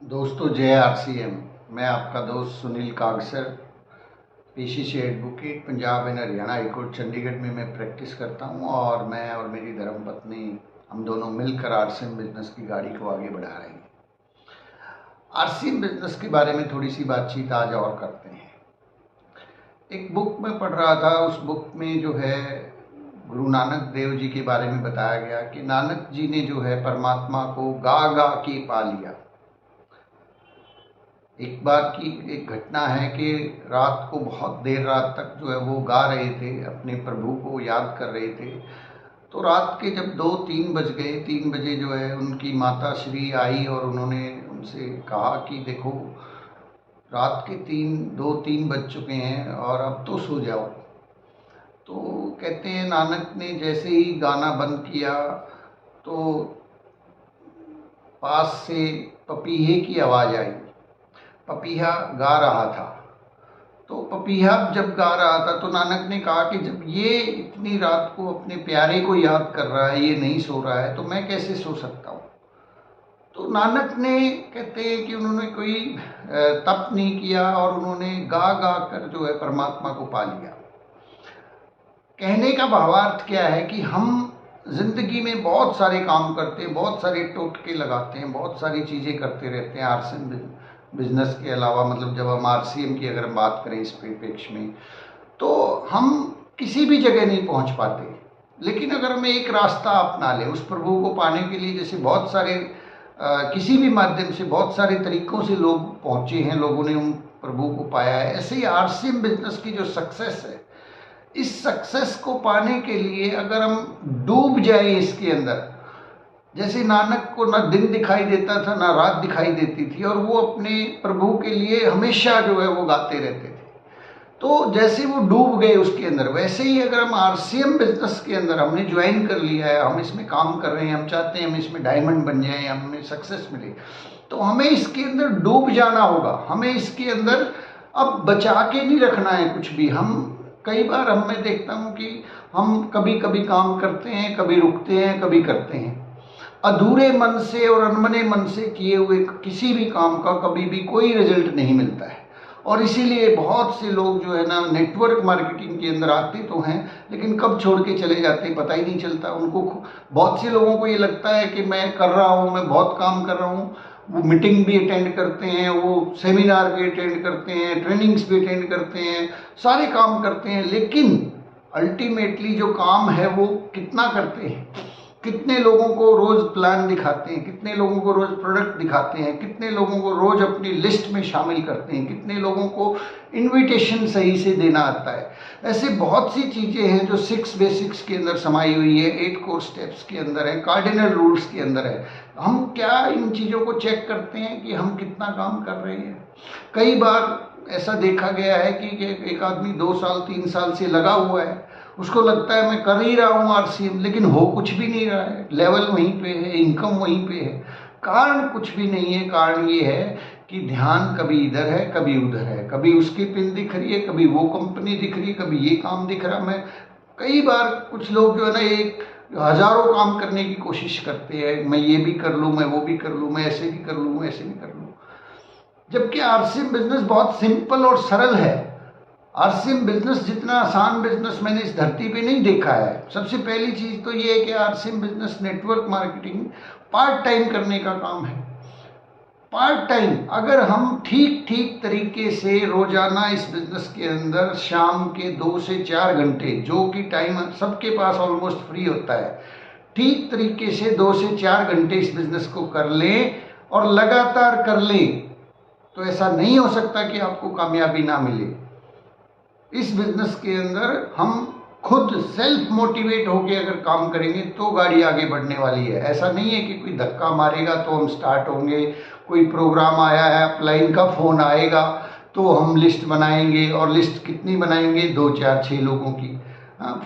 दोस्तों, जय आरसीएम। मैं आपका दोस्त Sunil Kagsar, PCC advocate, Punjab and Haryana high court Chandigarh में मैं प्रैक्टिस करता हूं और मैं और मेरी धर्मपत्नी हम दोनों मिलकर आरसीएम बिजनेस की गाड़ी को आगे बढ़ा रहे हैं। आरसीएम बिजनेस के बारे में थोड़ी सी बातचीत आज और करते हैं। एक बुक में पढ़ रहा था, उस बुक में जो है गुरु नानक देव जी के बारे में बताया गया कि नानक जी ने जो है परमात्मा को गा गा के पा लिया। एक बार की एक घटना है कि रात को बहुत देर रात तक जो है वो गा रहे थे, अपने प्रभु को याद कर रहे थे। तो रात के जब 2-3 बज गए, 3 बजे जो है उनकी माता श्री आई और उन्होंने उनसे कहा कि देखो, रात के 2-3 बज चुके हैं और अब तो सो जाओ। तो कहते हैं नानक ने जैसे ही गाना बंद किया तो पास से पपीहे की आवाज़ आई। पपीहा गा रहा था। तो पपीहा जब गा रहा था तो नानक ने कहा कि जब ये इतनी रात को अपने प्यारे को याद कर रहा है, ये नहीं सो रहा है, तो मैं कैसे सो सकता हूँ। तो नानक ने, कहते हैं कि उन्होंने कोई तप नहीं किया और उन्होंने गा गा कर जो है परमात्मा को पा लिया। कहने का भावार्थ क्या है कि हम जिंदगी में बहुत सारे काम करते हैं, बहुत सारे टोटके लगाते हैं, बहुत सारी चीज़ें करते रहते हैं आरसीएम बिजनेस के अलावा। मतलब जब हम आरसीएम की अगर हम बात करें इस परिप्रेक्ष्य में, तो हम किसी भी जगह नहीं पहुंच पाते। लेकिन अगर हम एक रास्ता अपना लें उस प्रभु को पाने के लिए, जैसे बहुत सारे किसी भी माध्यम से बहुत सारे तरीकों से लोग पहुंचे हैं, लोगों ने उन प्रभु को पाया है, ऐसे ही आरसीएम बिजनेस की जो सक्सेस है, इस सक्सेस को पाने के लिए अगर हम डूब जाए इसके अंदर, जैसे नानक को ना दिन दिखाई देता था ना रात दिखाई देती थी और वो अपने प्रभु के लिए हमेशा जो है वो गाते रहते थे, तो जैसे वो डूब गए उसके अंदर, वैसे ही अगर हम आरसीएम बिजनेस के अंदर हमने ज्वाइन कर लिया है, हम इसमें काम कर रहे हैं, हम चाहते हैं हम इसमें डायमंड बन जाएं, हमें सक्सेस मिले, तो हमें इसके अंदर डूब जाना होगा। हमें इसके अंदर अब बचा के नहीं रखना है कुछ भी। हम कई बार मैं देखता हूँ कि हम कभी कभी काम करते हैं, कभी रुकते हैं, कभी करते हैं। अधूरे मन से और अनमने मन से किए हुए किसी भी काम का कभी भी कोई रिजल्ट नहीं मिलता है। और इसीलिए बहुत से लोग जो है ना नेटवर्क मार्केटिंग के अंदर आते तो हैं, लेकिन कब छोड़ के चले जाते हैं पता ही नहीं चलता उनको। बहुत से लोगों को ये लगता है कि मैं कर रहा हूँ, मैं बहुत काम कर रहा हूँ, वो मीटिंग भी अटेंड करते हैं, वो सेमिनार भी अटेंड करते हैं, ट्रेनिंग्स भी अटेंड करते हैं, सारे काम करते हैं, लेकिन अल्टीमेटली जो काम है वो कितना करते हैं। कितने लोगों को रोज प्लान दिखाते हैं, कितने लोगों को रोज प्रोडक्ट दिखाते हैं, कितने लोगों को रोज अपनी लिस्ट में शामिल करते हैं, कितने लोगों को इनविटेशन सही से देना आता है। ऐसे बहुत सी चीज़ें हैं जो 6 बेसिक्स के अंदर समाई हुई है, 8 कोर स्टेप्स के अंदर है, कार्डिनल रूल्स के अंदर है। हम क्या इन चीज़ों को चेक करते हैं कि हम कितना काम कर रहे हैं। कई बार ऐसा देखा गया है कि एक आदमी 2 साल 3 साल से लगा हुआ है, उसको लगता है मैं कर ही रहा हूँ आरसीएम, लेकिन हो कुछ भी नहीं रहा है, लेवल वहीं पे है, इनकम वहीं पे है। कारण कुछ भी नहीं है। कारण ये है कि ध्यान कभी इधर है, कभी उधर है, कभी उसकी पिन दिख रही है, कभी वो कंपनी दिख रही है, कभी ये काम दिख रहा है। मैं कई बार कुछ लोग जो है ना एक हजारों काम करने की कोशिश करते हैं, मैं ये भी कर लूँ, मैं वो भी कर लूँ, मैं ऐसे भी कर लूँ, ऐसे भी कर लूँ, जबकि आरसीएम बिजनेस बहुत सिंपल और सरल है। आरसीएम बिजनेस जितना आसान बिजनेस मैंने इस धरती पे नहीं देखा है। सबसे पहली चीज तो ये है कि RCM business network marketing part time करने का काम है। पार्ट टाइम अगर हम ठीक ठीक तरीके से रोजाना इस बिजनेस के अंदर शाम के 2 से 4 घंटे, जो कि टाइम सबके पास ऑलमोस्ट फ्री होता है, ठीक तरीके से 2 से 4 घंटे इस बिजनेस को कर लें और लगातार कर लें, तो ऐसा नहीं हो सकता कि आपको कामयाबी ना मिले। इस बिजनेस के अंदर हम खुद सेल्फ मोटिवेट होके अगर काम करेंगे तो गाड़ी आगे बढ़ने वाली है। ऐसा नहीं है कि कोई धक्का मारेगा तो हम स्टार्ट होंगे, कोई प्रोग्राम आया है, अपलाइन का फ़ोन आएगा तो हम लिस्ट बनाएंगे, और लिस्ट कितनी बनाएंगे, 2 4 6 लोगों की।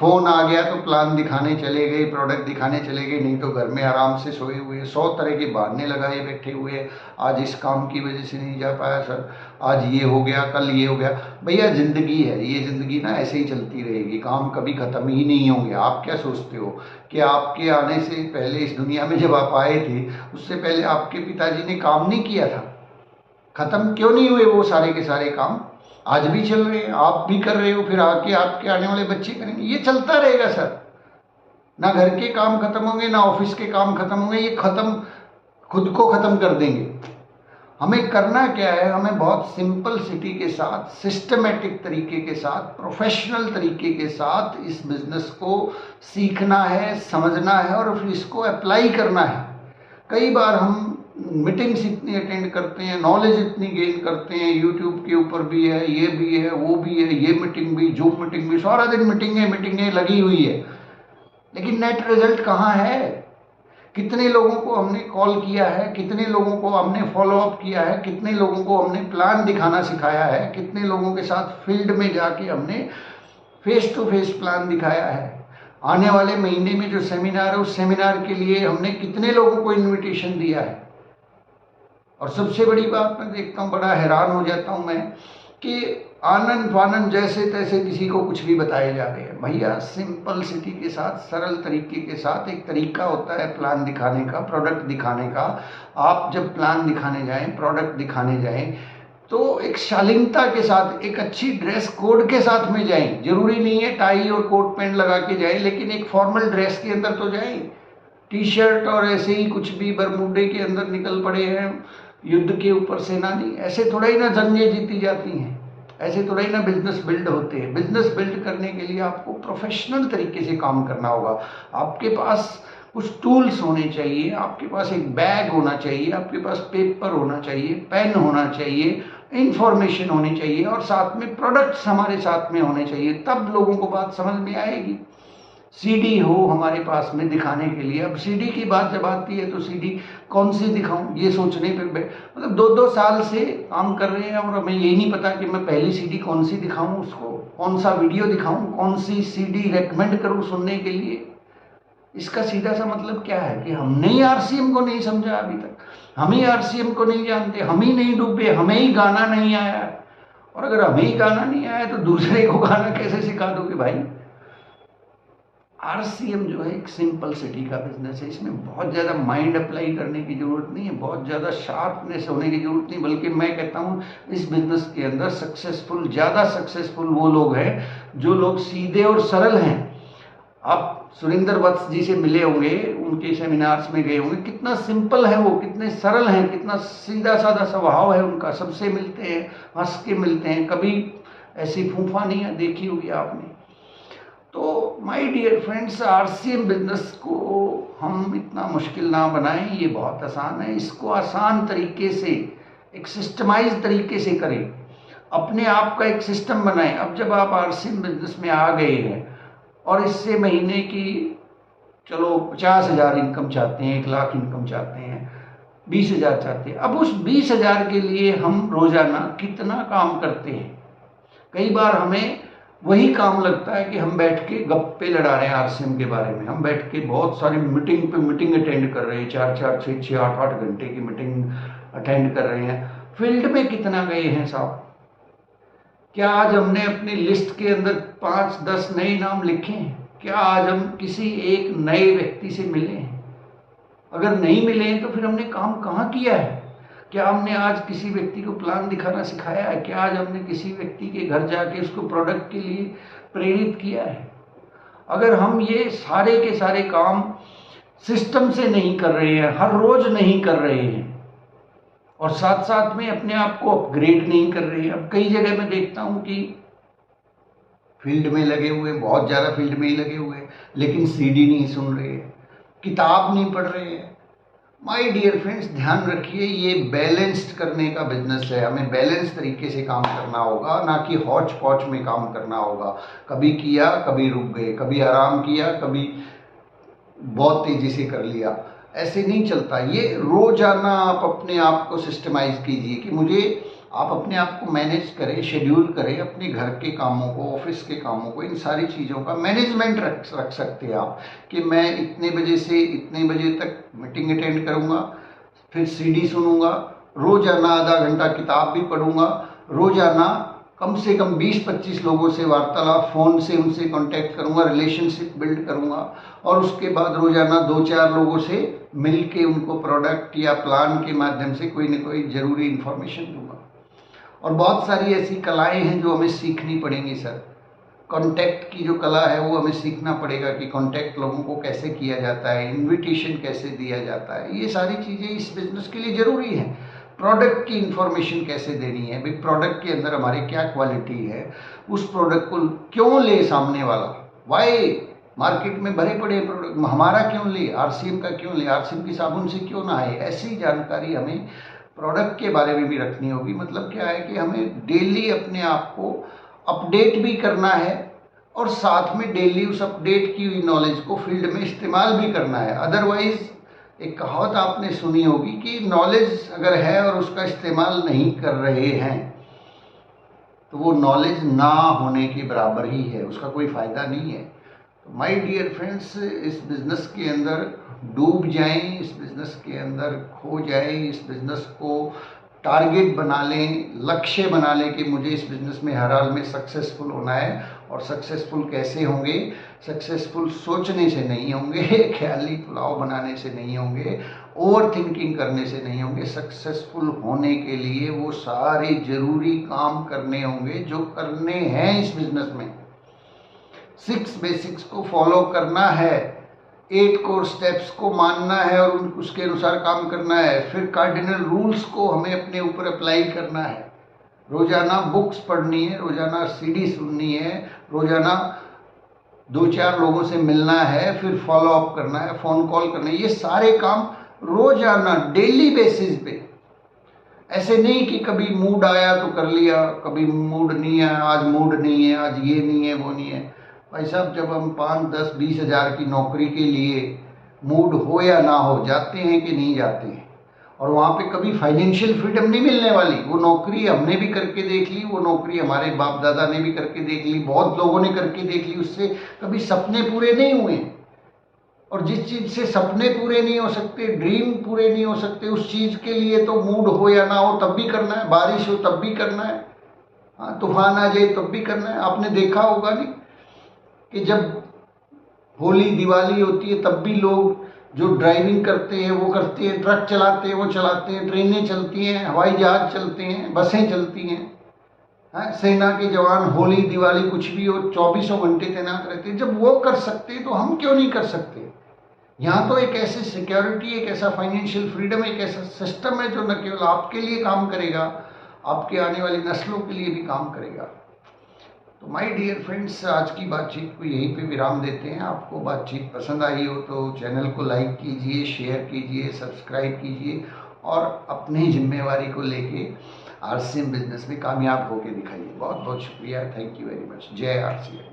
फ़ोन आ गया तो प्लान दिखाने चले गए, प्रोडक्ट दिखाने चले गए, नहीं तो घर में आराम से सोए हुए, 100 तरह के बहाने लगाए बैठे हुए। आज इस काम की वजह से नहीं जा पाया सर, आज ये हो गया, कल ये हो गया। भैया ज़िंदगी है, ये ज़िंदगी ना ऐसे ही चलती रहेगी, काम कभी ख़त्म ही नहीं होंगे। आप क्या सोचते हो कि आपके आने से पहले इस दुनिया में जब आप आए थे, उससे पहले आपके पिताजी ने काम नहीं किया था? खत्म क्यों नहीं हुए वो सारे के सारे काम? आज भी चल रहे हैं, आप भी कर रहे हो, फिर आके आपके आने वाले बच्चे करेंगे, ये चलता रहेगा सर। ना घर के काम खत्म होंगे, ना ऑफिस के काम खत्म होंगे, ये खत्म, खुद को खत्म कर देंगे। हमें करना क्या है, हमें बहुत सिंपल सिटी के साथ, सिस्टमेटिक तरीके के साथ, प्रोफेशनल तरीके के साथ इस बिजनेस को सीखना है, समझना है और फिर इसको अप्लाई करना है। कई बार हम मीटिंग्स इतनी अटेंड करते हैं, नॉलेज इतनी गेन करते हैं, यूट्यूब के ऊपर भी है, ये भी है, वो भी है, ये मीटिंग भी, जूम मीटिंग भी, सारा दिन मीटिंगें लगी हुई है, लेकिन नेट रिजल्ट कहाँ है? कितने लोगों को हमने कॉल किया है, कितने लोगों को हमने फॉलो अप किया है, कितने लोगों को हमने प्लान दिखाना सिखाया है, कितने लोगों के साथ फील्ड में जाके हमने फेस टू फेस प्लान दिखाया है। आने वाले महीने में जो सेमिनार है, उस सेमिनार के लिए हमने कितने लोगों को इनविटेशन दिया है। और सबसे बड़ी बात मैं देखता हूँ, बड़ा हैरान हो जाता हूँ मैं, कि आनंद फानंद जैसे तैसे किसी को कुछ भी बताए जा रहे हैं। भैया सिंपल सिटी के साथ, सरल तरीके के साथ एक तरीका होता है प्लान दिखाने का, प्रोडक्ट दिखाने का। आप जब प्लान दिखाने जाएं, प्रोडक्ट दिखाने जाएं, तो एक शालीनता के साथ, एक अच्छी ड्रेस कोड के साथ में जाएं। जरूरी नहीं है टाई और कोट पैंट लगा के जाएं, लेकिन एक फॉर्मल ड्रेस के अंदर तो जाएं। टी शर्ट और ऐसे ही कुछ भी बरमूडे के अंदर निकल पड़े हैं युद्ध के ऊपर सेनानी, ऐसे थोड़ा ही ना जंगें जीती जाती हैं, ऐसे थोड़ा ही ना बिजनेस बिल्ड होते हैं। बिजनेस बिल्ड करने के लिए आपको प्रोफेशनल तरीके से काम करना होगा। आपके पास कुछ टूल्स होने चाहिए, आपके पास एक बैग होना चाहिए, आपके पास पेपर होना चाहिए, पेन होना चाहिए, इंफॉर्मेशन होनी चाहिए और साथ में प्रोडक्ट्स हमारे साथ में होने चाहिए, तब लोगों को बात समझ में आएगी। सीडी हो हमारे पास में दिखाने के लिए। अब सीडी की बात जब आती है तो सीडी कौन सी दिखाऊं, ये सोचने पे मतलब 2-2 साल से काम कर रहे हैं और हमें यही नहीं पता कि मैं पहली सीडी कौन सी दिखाऊं, उसको कौन सा वीडियो दिखाऊं, कौन सी सीडी रेकमेंड करूं सुनने के लिए। इसका सीधा सा मतलब क्या है कि हमने ही आरसीएम को नहीं समझा अभी तक, हम ही आरसीएम को नहीं जानते, हम ही नहीं डूबे, हमें ही गाना नहीं आया। और अगर हमें ही गाना नहीं आया तो दूसरे को गाना कैसे सिखा दोगे भाई? आरसीएम जो है एक सिंपल सिटी का बिजनेस है, इसमें बहुत ज़्यादा माइंड अप्लाई करने की ज़रूरत नहीं है, बहुत ज़्यादा शार्पनेस होने की ज़रूरत नहीं, बल्कि मैं कहता हूँ इस बिजनेस के अंदर ज़्यादा सक्सेसफुल वो लोग हैं जो लोग सीधे और सरल हैं। आप सुरेंद्र वत्स जी से मिले होंगे, उनके सेमिनार्स में गए होंगे, कितना सिंपल है वो, कितने सरल हैं, कितना सीधा साधा स्वभाव है उनका, सबसे मिलते हैं, हंस के मिलते हैं, कभी ऐसी फूफा नहीं देखी होगी आपने। तो my dear friends, RCM business को हम इतना मुश्किल ना बनाएं, ये बहुत आसान है। इसको आसान तरीके से, एक सिस्टमाइज तरीके से करें, अपने आप का एक सिस्टम बनाएं। अब जब आप आरसीएम बिजनेस में आ गए हैं और इससे महीने की चलो 50,000 इनकम चाहते हैं, 1 लाख इनकम चाहते हैं, 20,000 चाहते हैं, अब उस 20,000 के लिए हम रोजाना कितना काम करते हैं? कई बार हमें वही काम लगता है कि हम बैठ के गप्पे लड़ा रहे हैं आरसीएम के बारे में, हम बैठ के बहुत सारी मीटिंग पे मीटिंग अटेंड कर रहे हैं, 4-4, 6-6, 8-8 घंटे की मीटिंग अटेंड कर रहे हैं। फील्ड में कितना गए हैं साहब? क्या आज हमने अपनी लिस्ट के अंदर 5-10 नए नाम लिखे हैं? क्या आज हम किसी एक नए व्यक्ति से मिले हैं? अगर नहीं मिले हैं तो फिर हमने काम कहाँ किया है? क्या हमने आज किसी व्यक्ति को प्लान दिखाना सिखाया है? क्या आज हमने किसी व्यक्ति के घर जाके उसको प्रोडक्ट के लिए प्रेरित किया है? अगर हम ये सारे के सारे काम सिस्टम से नहीं कर रहे हैं, हर रोज नहीं कर रहे हैं और साथ साथ में अपने आप को अपग्रेड नहीं कर रहे हैं। अब कई जगह मैं देखता हूं कि फील्ड में लगे हुए, बहुत ज़्यादा फील्ड में ही लगे हुए, लेकिन सीडी नहीं सुन रहे हैं, किताब नहीं पढ़ रहे हैं। माय डियर फ्रेंड्स, ध्यान रखिए, ये बैलेंस्ड करने का बिजनेस है। हमें बैलेंस तरीके से काम करना होगा, ना कि हौच पौच में काम करना होगा। कभी किया, कभी रुक गए, कभी आराम किया, कभी बहुत तेज़ी से कर लिया, ऐसे नहीं चलता। ये रोजाना आप अपने आप को सिस्टमाइज कीजिए कि मुझे, आप अपने आप को मैनेज करें, शेड्यूल करें, अपने घर के कामों को, ऑफिस के कामों को, इन सारी चीज़ों का मैनेजमेंट रख सकते हैं आप कि मैं इतने बजे से इतने बजे तक मीटिंग अटेंड करूँगा, फिर सीडी सुनूंगा, रोजाना आधा घंटा किताब भी पढ़ूंगा, रोजाना कम से कम 20-25 लोगों से वार्तालाप, फ़ोन से उनसे कांटेक्ट करूंगा, रिलेशनशिप बिल्ड करूंगा और उसके बाद रोजाना 2-4 लोगों से मिल के उनको प्रोडक्ट या प्लान के माध्यम से कोई न कोई ज़रूरी इन्फॉर्मेशन दूंगा। और बहुत सारी ऐसी कलाएं हैं जो हमें सीखनी पड़ेंगी सर। कॉन्टैक्ट की जो कला है वो हमें सीखना पड़ेगा कि कॉन्टैक्ट लोगों को कैसे किया जाता है, इनविटेशन कैसे दिया जाता है, ये सारी चीज़ें इस बिज़नेस के लिए ज़रूरी हैं। प्रोडक्ट की इंफॉर्मेशन कैसे देनी है, भाई प्रोडक्ट के अंदर हमारी क्या क्वालिटी है, उस प्रोडक्ट को क्यों ले सामने वाला, वाई मार्केट में भरे पड़े प्रोडक्ट हमारा क्यों ले, आरसीएम का क्यों ले, आरसीएम की साबुन से क्यों ना आए, ऐसी जानकारी हमें प्रोडक्ट के बारे में भी रखनी होगी। मतलब क्या है कि हमें डेली अपने आप को अपडेट भी करना है और साथ में डेली उस अपडेट की हुई नॉलेज को फील्ड में इस्तेमाल भी करना है। अदरवाइज एक कहावत आपने सुनी होगी कि नॉलेज अगर है और उसका इस्तेमाल नहीं कर रहे हैं तो वो नॉलेज ना होने के बराबर ही है, उसका कोई फ़ायदा नहीं है। तो माय डियर फ्रेंड्स, इस बिज़नेस के अंदर डूब जाएं, इस बिज़नेस के अंदर खो जाएं, इस बिज़नेस को टारगेट बना लें, लक्ष्य बना लें कि मुझे इस बिज़नेस में हर हाल में सक्सेसफुल होना है। और सक्सेसफुल कैसे होंगे, सक्सेसफुल सोचने से नहीं होंगे, ख्याली पुलाव बनाने से नहीं होंगे, ओवर थिंकिंग करने से नहीं होंगे। सक्सेसफुल होने के लिए वो सारे ज़रूरी काम करने होंगे जो करने हैं इस बिज़नेस में। 6 बेसिक्स को फॉलो करना है, 8 कोर स्टेप्स को मानना है और उसके अनुसार काम करना है। फिर कार्डिनल रूल्स को हमें अपने ऊपर अप्लाई करना है। रोजाना बुक्स पढ़नी है, रोजाना सीडी सुननी है, रोजाना 2-4 लोगों से मिलना है, फिर फॉलो अप करना है, फ़ोन कॉल करना है। ये सारे काम रोजाना डेली बेसिस पे, ऐसे नहीं कि कभी मूड आया तो कर लिया, कभी मूड नहीं आया, आज मूड नहीं है, आज ये नहीं है, वो नहीं है। भाई साहब, जब हम 5, 10, 20 हज़ार की नौकरी के लिए मूड हो या ना हो जाते हैं कि नहीं जाते हैं, और वहाँ पे कभी फाइनेंशियल फ्रीडम नहीं मिलने वाली। वो नौकरी हमने भी करके देख ली, वो नौकरी हमारे बाप दादा ने भी करके देख ली, बहुत लोगों ने करके देख ली, उससे कभी सपने पूरे नहीं हुए। और जिस चीज़ से सपने पूरे नहीं हो सकते, ड्रीम पूरे नहीं हो सकते, उस चीज़ के लिए तो मूड हो या ना हो तब भी करना है, बारिश हो तब भी करना है, हाँ तूफान आ जाए तब भी करना है। आपने देखा होगा नहीं कि जब होली दिवाली होती है तब भी लोग जो ड्राइविंग करते हैं वो करते हैं, ट्रक चलाते हैं वो चलाते हैं, ट्रेनें चलती हैं, हवाई जहाज चलते हैं, बसें चलती हैं, सेना के जवान होली दिवाली कुछ भी हो 24 घंटे तैनात रहते हैं। जब वो कर सकते हैं तो हम क्यों नहीं कर सकते। यहाँ तो एक ऐसी सिक्योरिटी, एक ऐसा फाइनेंशियल फ्रीडम, एक ऐसा सिस्टम है जो न केवल आपके लिए काम करेगा, आपके आने वाली नस्लों के लिए भी काम करेगा। तो माय डियर फ्रेंड्स, आज की बातचीत को यहीं पे विराम देते हैं। आपको बातचीत पसंद आई हो तो चैनल को लाइक कीजिए, शेयर कीजिए, सब्सक्राइब कीजिए और अपनी जिम्मेवारी को लेके आरसीएम बिजनेस में कामयाब होकर दिखाइए। बहुत बहुत शुक्रिया, थैंक यू वेरी मच। जय आरसीएम।